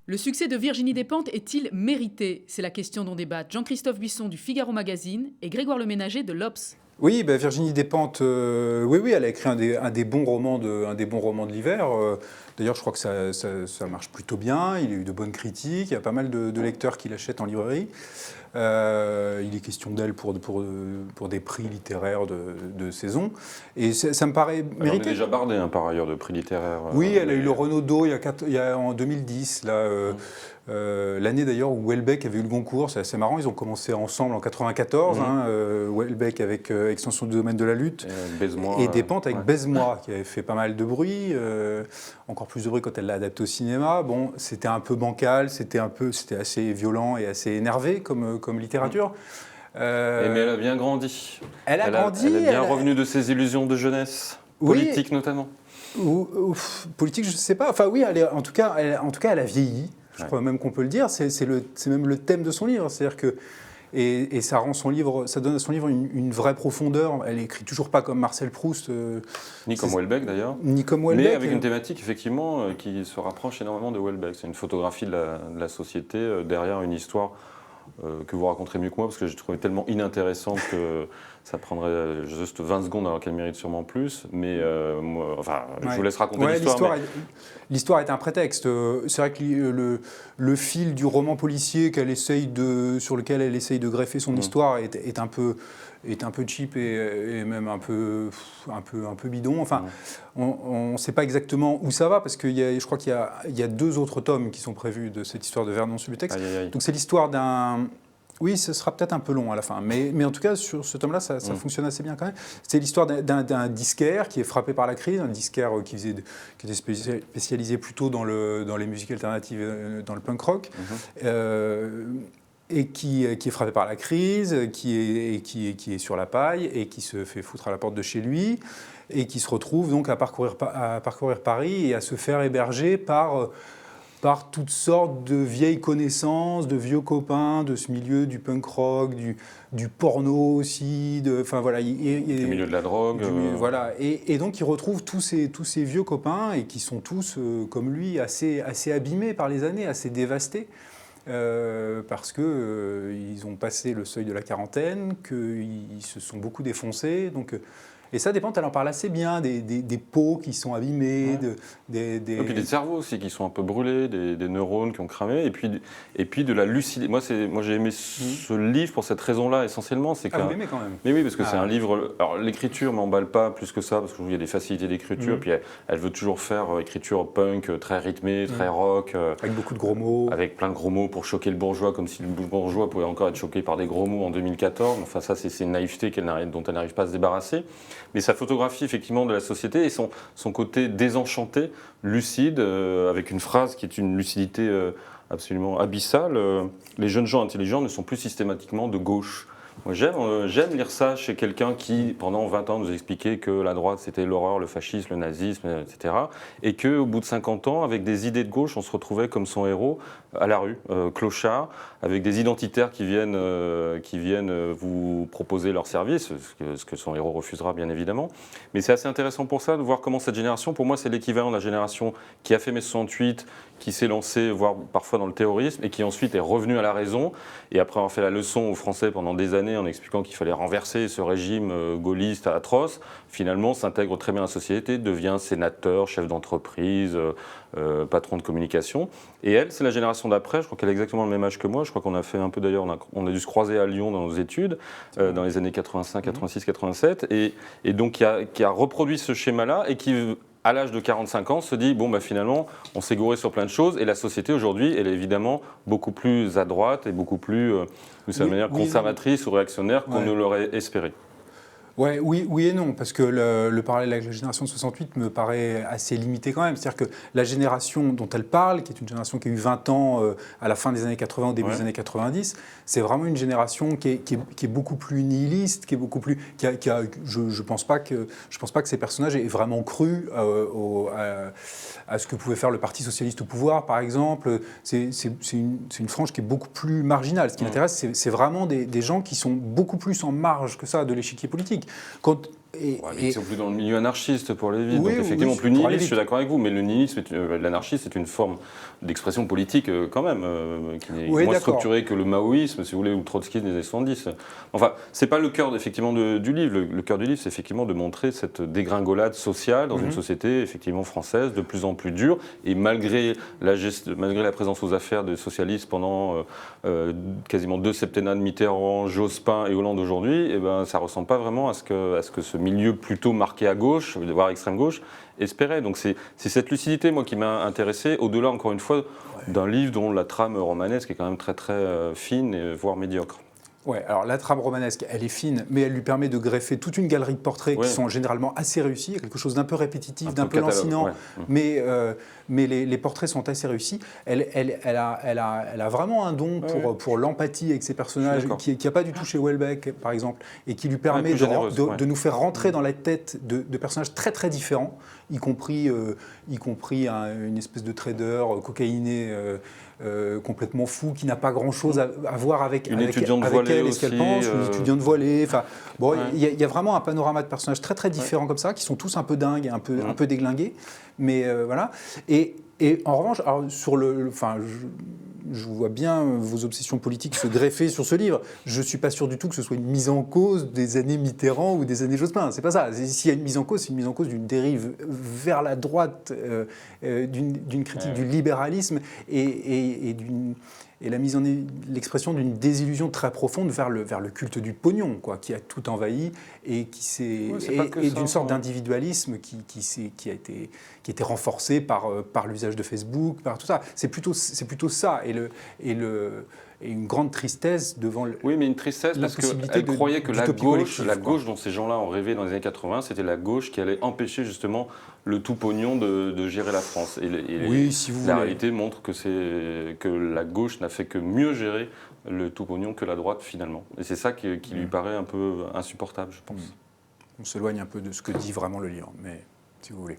Le succès de Virginie Despentes est-il mérité? C'est la question dont débattent Jean-Christophe Buisson du Figaro Magazine et Grégoire Leménager de l'Obs. Oui, Virginie Despentes, oui, elle a écrit un des bons romans de l'hiver. D'ailleurs, je crois que ça marche plutôt bien. Il a eu de bonnes critiques. Il y a pas mal de lecteurs qui l'achètent en librairie. Il est question d'elle pour des prix littéraires de saison. Et ça me paraît mérité. Elle est déjà bardée, par ailleurs, de prix littéraires. Oui, elle a eu le Renaudot en 2010. L'année d'ailleurs où Houellebecq avait eu le Goncourt, c'est assez marrant, ils ont commencé ensemble en 94, Houellebecq avec Extension du domaine de la lutte, et Despentes avec Baise-moi, qui avait fait pas mal de bruit, encore plus de bruit quand elle l'a adapté au cinéma. Bon, c'était un peu bancal, c'était assez violent et assez énervé comme littérature. Mais elle a bien grandi. Elle a grandi. Elle est bien revenue de ses illusions de jeunesse, politique notamment. Politique, je ne sais pas. Enfin oui, en tout cas, elle a vieilli. Je crois même qu'on peut le dire. C'est même le thème de son livre. C'est-à-dire que et ça rend ça donne à son livre une vraie profondeur. Elle écrit toujours pas comme Marcel Proust. Ni comme Houellebecq d'ailleurs. Ni comme Houellebecq. Mais avec une thématique effectivement qui se rapproche énormément de Houellebecq. C'est une photographie de la société derrière une histoire que vous raconterez mieux que moi parce que j'ai trouvé tellement inintéressante que ça prendrait juste 20 secondes alors qu'elle mérite sûrement plus. Mais je vous laisse raconter l'histoire. L'histoire est un prétexte. C'est vrai que le fil du roman policier sur lequel elle essaye de greffer son histoire est un peu cheap et même un peu bidon. Enfin, on ne sait pas exactement où ça va parce que je crois qu'il y a 2 autres tomes qui sont prévus de cette histoire de Vernon-Subutex. Donc c'est l'histoire d'un... Oui, ce sera peut-être un peu long à la fin, mais en tout cas, sur ce tome-là, ça fonctionne assez bien quand même. C'est l'histoire d'un disquaire qui est frappé par la crise, un disquaire qui était spécialisé plutôt dans les musiques alternatives, dans le punk rock, et qui est frappé par la crise, qui est sur la paille et qui se fait foutre à la porte de chez lui, et qui se retrouve donc à parcourir Paris et à se faire héberger par toutes sortes de vieilles connaissances, de vieux copains de ce milieu du punk rock, du porno aussi, du milieu de la drogue. Voilà. Et donc il retrouve tous ces vieux copains et qui sont tous, comme lui, assez abîmés par les années, assez dévastés. Parce qu'ils ont passé le seuil de la quarantaine, qu'ils se sont beaucoup défoncés. Et ça dépend, elle en parle assez bien, des peaux qui sont abîmées. Et puis des cerveaux aussi qui sont un peu brûlés, des neurones qui ont cramé, et puis de la lucidité. Moi j'ai aimé ce livre pour cette raison-là essentiellement. Vous l'aimez quand même. Mais oui, parce que c'est un livre... Alors l'écriture ne m'emballe pas plus que ça, parce qu'il y a des facilités d'écriture, puis elle veut toujours faire écriture punk, très rythmée, très rock. Avec beaucoup de gros mots. Avec plein de gros mots pour choquer le bourgeois, comme si le bourgeois pouvait encore être choqué par des gros mots en 2014. Enfin ça c'est une naïveté dont elle n'arrive pas à se débarrasser. Mais sa photographie effectivement de la société et son côté désenchanté, lucide, avec une phrase qui est une lucidité absolument abyssale. Les jeunes gens intelligents ne sont plus systématiquement de gauche. Moi, j'aime lire ça chez quelqu'un qui, pendant 20 ans, nous a expliqué que la droite, c'était l'horreur, le fascisme, le nazisme, etc. Et qu'au bout de 50 ans, avec des idées de gauche, on se retrouvait comme son héros à la rue, clochard, avec des identitaires qui viennent vous proposer leur service, ce que son héros refusera, bien évidemment. Mais c'est assez intéressant pour ça, de voir comment cette génération, pour moi, c'est l'équivalent de la génération qui a fait mai 68, qui s'est lancée, voire parfois dans le terrorisme, et qui ensuite est revenue à la raison, et après avoir fait la leçon aux Français pendant des années en expliquant qu'il fallait renverser ce régime gaulliste atroce, finalement s'intègre très bien à la société, devient sénateur, chef d'entreprise, patron de communication. Et elle, c'est la génération d'après, je crois qu'elle a exactement le même âge que moi, je crois qu'on a fait un peu d'ailleurs, on a dû se croiser à Lyon dans nos études, dans les années 85, 86, 87, et donc qui a reproduit ce schéma-là, et qui, à l'âge de 45 ans, se dit, finalement, on s'est gouré sur plein de choses, et la société aujourd'hui, elle est évidemment beaucoup plus à droite, et beaucoup plus, de manière conservatrice ou réactionnaire qu'on ne l'aurait espéré. Oui et non, parce que le parallèle avec la génération de 68 me paraît assez limité quand même. C'est-à-dire que la génération dont elle parle, qui est une génération qui a eu 20 ans à la fin des années 80, au début des années 90, c'est vraiment une génération qui est beaucoup plus nihiliste, qui est beaucoup plus... je pense pas que ces personnages aient vraiment cru à ce que pouvait faire le Parti socialiste au pouvoir, par exemple. C'est une frange qui est beaucoup plus marginale. Ce qui m'intéresse, c'est vraiment des gens qui sont beaucoup plus en marge que ça de l'échiquier politique. Ils sont plus dans le milieu anarchiste pour aller vite. Oui, donc effectivement, oui, plus pour aller nihiliste, je vite. suis d'accord avec vous, mais le nihilisme, l'anarchisme, c'est une forme d'expression politique quand même, qui est moins structurée que le maoïsme, si vous voulez, ou le trotskisme des années 70. Enfin, c'est pas le cœur effectivement du livre. Le cœur du livre, c'est effectivement de montrer cette dégringolade sociale dans une société effectivement française de plus en plus dure, et malgré la présence aux affaires des socialistes pendant quasiment 2 septennats de Mitterrand, Jospin et Hollande aujourd'hui, eh ben, ça ressemble pas vraiment à ce que ce milieu plutôt marqué à gauche, voire extrême gauche, espérait. Donc c'est cette lucidité, moi, qui m'a intéressé, au-delà, encore une fois, d'un livre dont la trame romanesque est quand même très très fine, voire médiocre. Ouais, alors la trame romanesque, elle est fine, mais elle lui permet de greffer toute une galerie de portraits qui sont généralement assez réussis. Il y a quelque chose d'un peu répétitif, d'un peu lancinant, mais les portraits sont assez réussis. Elle a vraiment un don pour l'empathie avec ses personnages, qui n'a pas du tout chez Houellebecq, par exemple, et qui lui permet de nous faire rentrer dans la tête de personnages très très différents, y compris une espèce de trader cocaïné complètement fou, qui n'a pas grand-chose à voir avec elle et ce qu'elle pense, une étudiante voilée. Enfin, bon, il y a vraiment un panorama de personnages très très différents comme ça, qui sont tous un peu dingues, un peu déglingués. Mais voilà. Et en revanche, alors, je vois bien vos obsessions politiques se greffer sur ce livre. Je ne suis pas sûr du tout que ce soit une mise en cause des années Mitterrand ou des années Jospin. C'est pas ça. S'il y a une mise en cause, c'est une mise en cause d'une dérive vers la droite, d'une critique du libéralisme et l'expression d'une désillusion très profonde vers le culte du pognon, quoi, qui a tout envahi et d'une sorte d'individualisme qui a été renforcé par l'usage de Facebook, par tout ça. C'est plutôt ça et une grande tristesse devant oui, mais une tristesse parce qu'elle croyait que la gauche dont ces gens-là ont rêvé dans les années 80, c'était la gauche qui allait empêcher justement le tout pognon de gérer la France. Et si vous la voulez. réalité montre que la gauche n'a fait que mieux gérer le tout pognon que la droite finalement. Et c'est ça qui lui paraît un peu insupportable, je pense. On s'éloigne un peu de ce que dit vraiment le livre, mais si vous voulez.